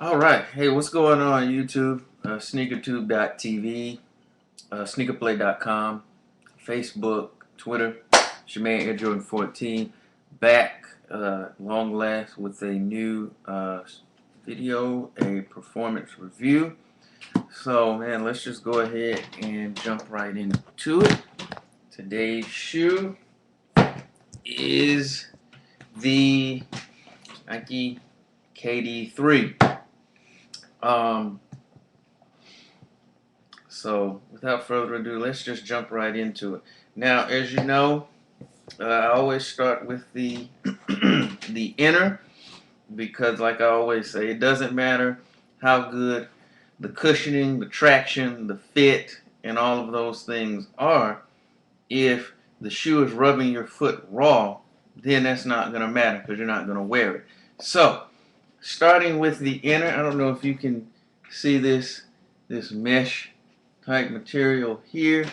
All right. Hey, what's going on YouTube? SneakerTube.tv, SneakerPlay.com, Facebook, Twitter. It's your man Air Jordan 14 back, long last, with a new video, a performance review. So, man, let's just go ahead and jump right into it. Today's shoe is the Nike KD3. Um, So, without further ado, let's just jump right into it. Now, as you know, I always start with the the inner because, like I always say, it doesn't matter how good the cushioning, the traction, the fit, and all of those things are. If the shoe is rubbing your foot raw, then that's not going to matter because you're not going to wear it. So, starting with the inner, I don't know if you can see this mesh type material here.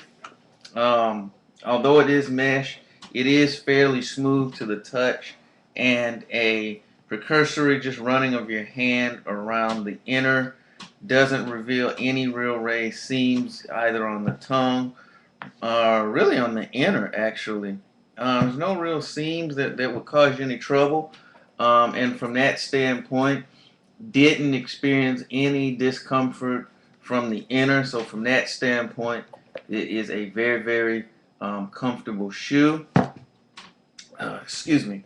Although it is mesh, it is fairly smooth to the touch, and a precursory just running of your hand around the inner doesn't reveal any real raised seams either on the tongue or really on the inner actually. There's no real seams that would cause you any trouble, and from that standpoint didn't experience any discomfort from the inner. So from that standpoint, it is a very comfortable shoe. Excuse me.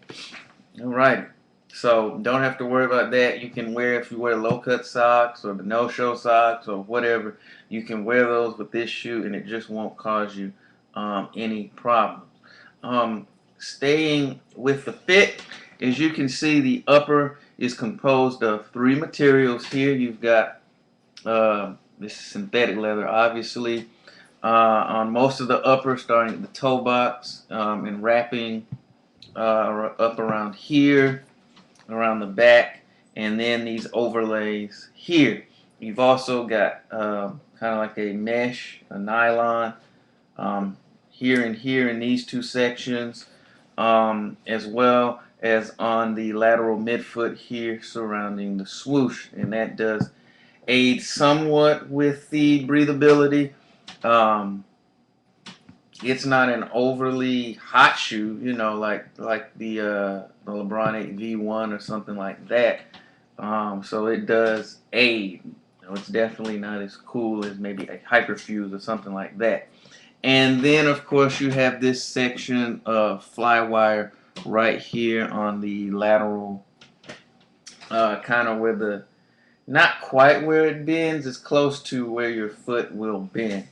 All right. So don't have to worry about that. You can wear, if you wear low cut socks or the no show socks or whatever, you can wear those with this shoe and it just won't cause you any problems. Staying with the fit, as you can see, the upper is composed of three materials here. You've got this is synthetic leather, obviously, on most of the upper, starting at the toe box and wrapping up around here, around the back, and then these overlays here. You've also got kind of like a mesh, a nylon, here and here in these two sections, as well as on the lateral midfoot here surrounding the swoosh, and that does aid somewhat with the breathability. Um, it's not an overly hot shoe, you know, like the LeBron 8 V1 or something like that. So it does aid. You know, it's definitely not as cool as maybe a Hyperfuse or something like that. And then, of course, you have this section of flywire right here on the lateral, kind of where the, not quite where it bends, it's close to where your foot will bend.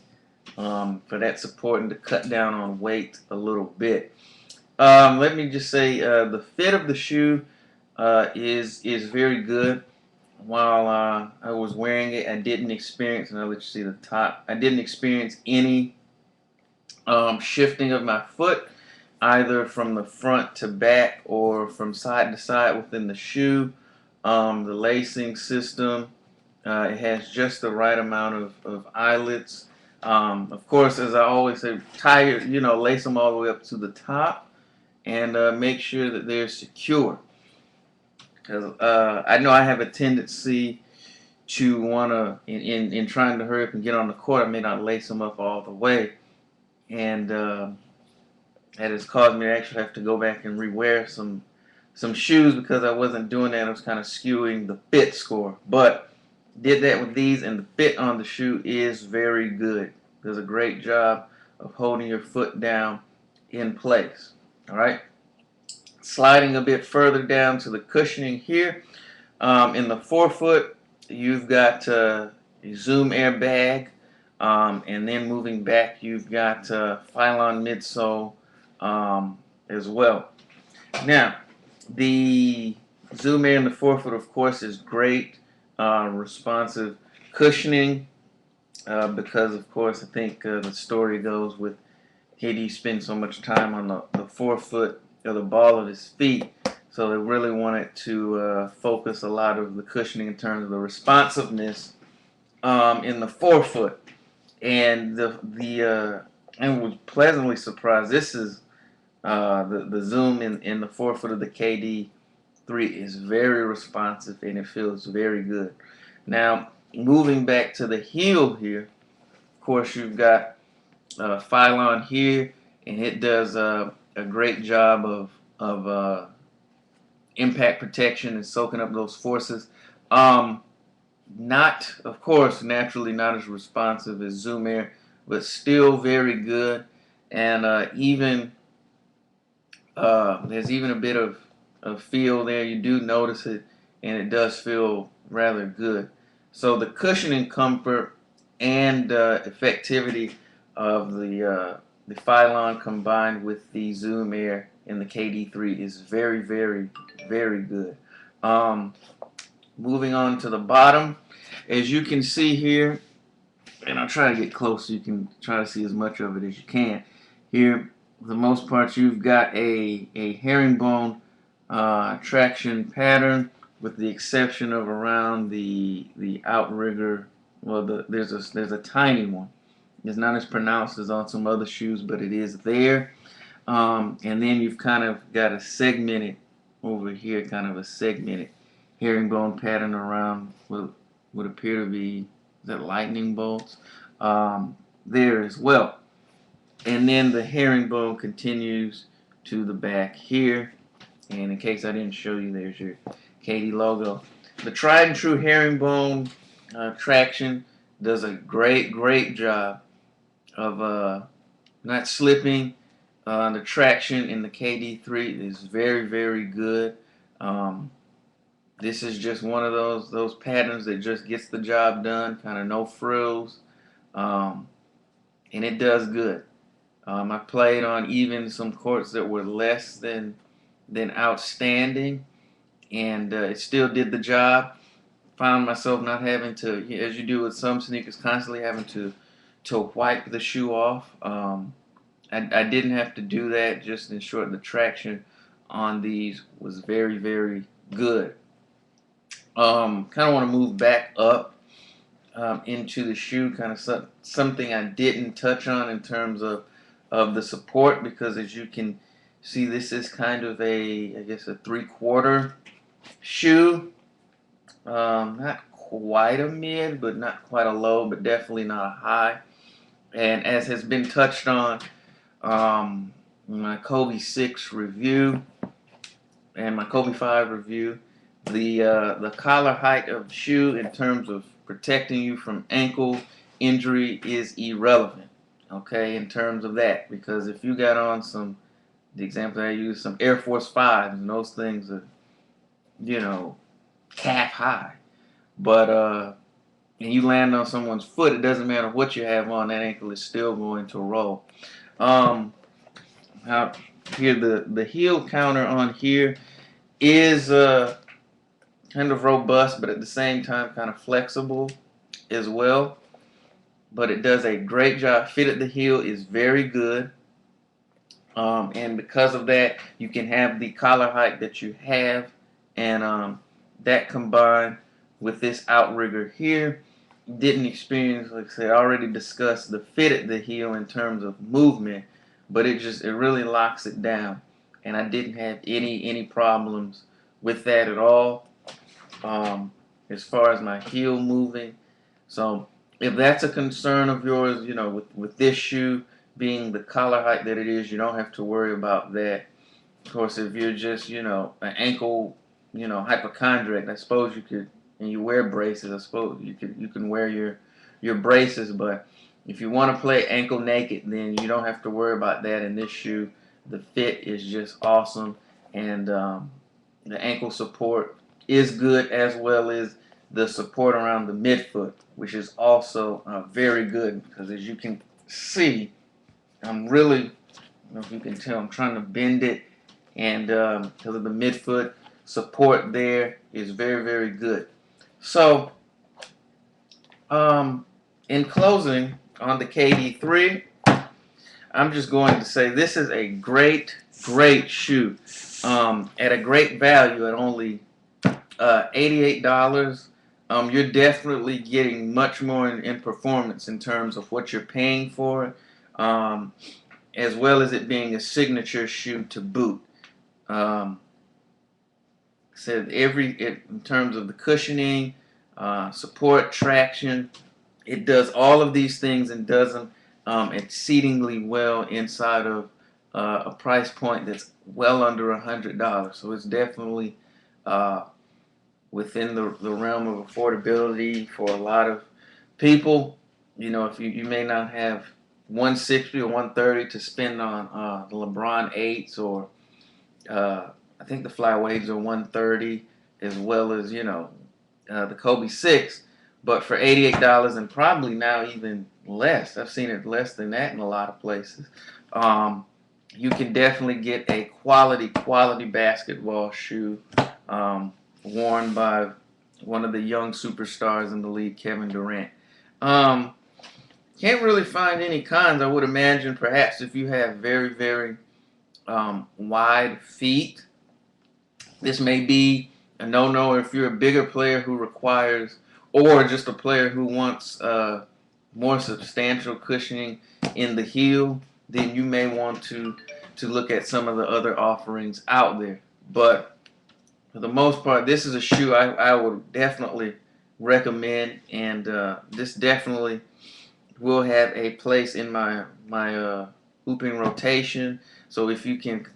For that support and to cut down on weight a little bit. Let me just say the fit of the shoe is very good. While I was wearing it, I didn't experience, and I'll let you see the top, I didn't experience any shifting of my foot, either from the front to back or from side to side within the shoe. The lacing system, it has just the right amount of eyelets. Of course, as I always say, lace them all the way up to the top and make sure that they're secure. Because I know I have a tendency to want to, in trying to hurry up and get on the court, I may not lace them up all the way. And that has caused me to actually have to go back and rewear some shoes because I wasn't doing that. I was kind of skewing the fit score. But did that with these, and the fit on the shoe is very good. Does a great job of holding your foot down in place. All right. Sliding a bit further down to the cushioning here. In the forefoot, you've got a Zoom Air bag. And then moving back, you've got Phylon midsole as well. Now, the Zoom Air in the forefoot, of course, is great, responsive cushioning because, of course, I think the story goes with KD spends so much time on the forefoot or the ball of his feet, so they really wanted to focus a lot of the cushioning in terms of the responsiveness in the forefoot. And and was pleasantly surprised. This is the zoom in the forefoot of the KD 3 is very responsive and it feels very good. Now, moving back to the heel here, of course, you've got Phylon here, and it does a great job of impact protection and soaking up those forces. Not, of course, naturally not as responsive as Zoom Air, but still very good. And there's even a bit of feel there. You do notice it, and it does feel rather good. So the cushioning comfort and effectivity of the Phylon combined with the Zoom Air and the KD3 is very, very, very good. Moving on to the bottom, as you can see here, and I'll try to get close so you can try to see as much of it as you can. Here, for the most part, you've got a herringbone traction pattern, with the exception of around the outrigger. Well, there's a tiny one. It's not as pronounced as on some other shoes, but it is there. And then you've kind of got a segmented over here, kind of a segmented herringbone pattern around what would appear to be, is that lightning bolts there as well. And then the herringbone continues to the back here. And in case I didn't show you, there's your KD logo. The tried and true herringbone traction does a great job of not slipping. The traction in the KD3 is very good. This is just one of those patterns that just gets the job done, kind of no frills, and it does good. I played on even some courts that were less than outstanding, and it still did the job. Found myself not having to, as you do with some sneakers, constantly having to wipe the shoe off. I didn't have to do that. Just in short, the traction on these was very good. Kind of want to move back up into the shoe, kind of something I didn't touch on in terms of the support, because as you can see, this is kind of I guess a 3/4 shoe. Not quite a mid, but not quite a low, but definitely not a high. And as has been touched on my Kobe 6 review and my Kobe 5 review, the collar height of the shoe in terms of protecting you from ankle injury is irrelevant, okay, in terms of that. Because if you got on the example I use, some Air Force 5s, and those things are, calf high, but and you land on someone's foot, it doesn't matter what you have on, that ankle is still going to roll. Here the heel counter on here is kind of robust, but at the same time kind of flexible as well. But it does a great job. Fit at the heel is very good. And because of that, you can have the collar height that you have, and that combined with this outrigger here, didn't experience, like I said, I already discussed the fit at the heel in terms of movement, but it really locks it down, and I didn't have any problems with that at all as far as my heel moving. So if that's a concern of yours, with this shoe being the collar height that it is, you don't have to worry about that. Of course, if you're just, an ankle, hypochondriac, I suppose you could, and you wear braces, I suppose you can wear your braces, but if you want to play ankle naked, then you don't have to worry about that in this shoe. The fit is just awesome, and the ankle support is good, as well as the support around the midfoot, which is also very good, because as you can see, I'm really, I don't know if you can tell, I'm trying to bend it, and because of the midfoot support there is very good. So, in closing on the KD3, I'm just going to say this is a great shoe at a great value at only $88. You're definitely getting much more in performance in terms of what you're paying for it, as well as it being a signature shoe to boot. said in terms of the cushioning, support, traction, it does all of these things and does them exceedingly well inside of a price point that's well under $100. So it's definitely within the realm of affordability for a lot of people. You know, if you may not have 160 or 130 to spend on the LeBron 8s or I think the Flywaves are 130 as well as, you know, the Kobe 6, but for $88 and probably now even less. I've seen it less than that in a lot of places. You can definitely get a quality basketball shoe worn by one of the young superstars in the league, Kevin Durant. Can't really find any cons. I would imagine perhaps if you have very, very wide feet, this may be a no-no if you're a bigger player who requires, or just a player who wants more substantial cushioning in the heel. Then you may want to look at some of the other offerings out there. But for the most part, this is a shoe I would definitely recommend, and this definitely will have a place in my hooping rotation. So if you can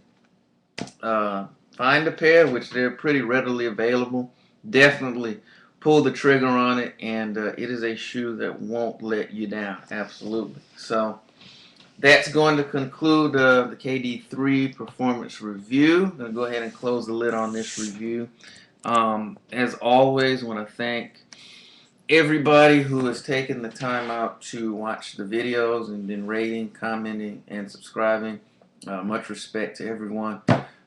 find a pair, which they're pretty readily available, definitely pull the trigger on it, and it is a shoe that won't let you down. Absolutely. So that's going to conclude the KD3 performance review. I'm going to go ahead and close the lid on this review. As always, I want to thank everybody who has taken the time out to watch the videos and been rating, commenting, and subscribing. Much respect to everyone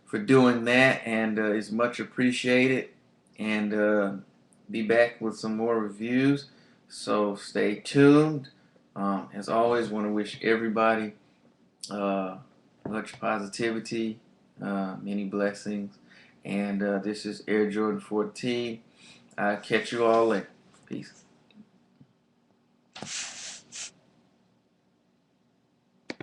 for doing that, and it's much appreciated. And be back with some more reviews, so stay tuned. As always, want to wish everybody much positivity, many blessings, and this is Air Jordan 14. I'll catch you all later. Peace.